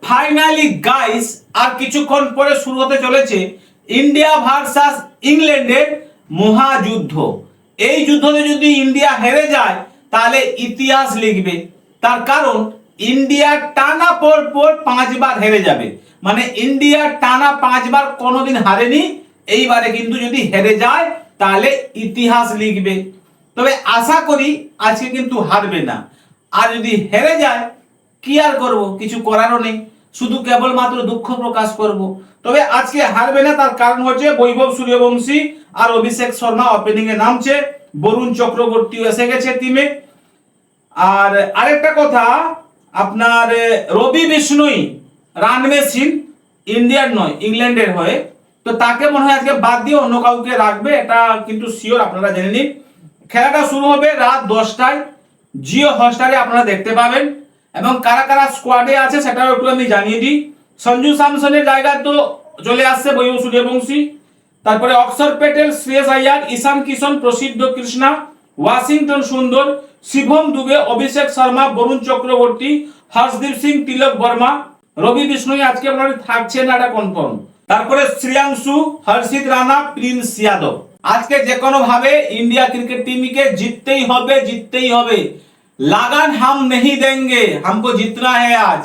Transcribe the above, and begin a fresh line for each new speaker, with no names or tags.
Finally guys আর কিছুক্ষণ পরে শুরু হতে চলেছে ইন্ডিয়া ভার্সাস ইংল্যান্ডের মহাযুদ্ধ। এই যুদ্ধে যদি ইন্ডিয়া হেরে যায় তাহলে ইতিহাস লিখবে। তার কারণ ইন্ডিয়া টানা পর 5বার হেরে যাবে, মানে ইন্ডিয়া টানা 5বার কোনোদিন হারেনি। এইবারে কিন্তু যদি হেরে যায় তাহলে ইতিহাস লিখবে। তবে আশা করি আজকে কিন্তু হারবে না। আর যদি হেরে যায় কি আর করব, কিছু করারও নেই, শুধু কেবলমাত্র দুঃখ প্রকাশ করব। তবে আজকে হারবে না, তার কারণ হচ্ছে বৈভব সূর্যবংশী আর অভিষেক শর্মা ওপেনিং এ নামছে, বরুণ চক্রবর্তী এসে গেছে টিমে। আর আরেকটা কথা, আপনার রবি বিষ্ণুই রান মেশিন, ইন্ডিয়ার নয় ইংল্যান্ডের হয়ে, তো তাকে মনে হয় আজকে বাদ দিয়ে অন্য কাউকে রাখবে, এটা কিন্তু শিওর, আপনারা জেনে নিন। খেলাটা শুরু হবে রাত 10টায়, জিও হটস্টারে আপনারা দেখতে পাবেন। এবং কারা কারা স্কোয়াডে আছে সেটাও একটু আমি জানিয়ে দিই। সঞ্জু স্যামসনের জায়গায় তো চলে আসছে বৈভব সূর্যবংশী, তারপরে অক্ষর প্যাটেল, শ্রেয়স আইয়ার, ঈশান কিশন, প্রসিদ্ধ কৃষ্ণা, ওয়াশিংটন সুন্দর, শিবম দুবে, অভিষেক শর্মা, বরুণ চক্রবর্তী, হর্ষদীপ সিং, তিলক বর্মা। রবি বিষ্ণুই আজকে আপনার থাকছে না, এটা কনফার্ম। তারপরে শ্রেয়াংশু, হর্ষিত রানা, প্রিন্স যাদব। আজকে যে কোনো ভাবে ইন্ডিয়া ক্রিকেট টিমকে জিততেই হবে, জিততেই হবে। लगान हम नहीं देंगे, हमको जीतना है आज।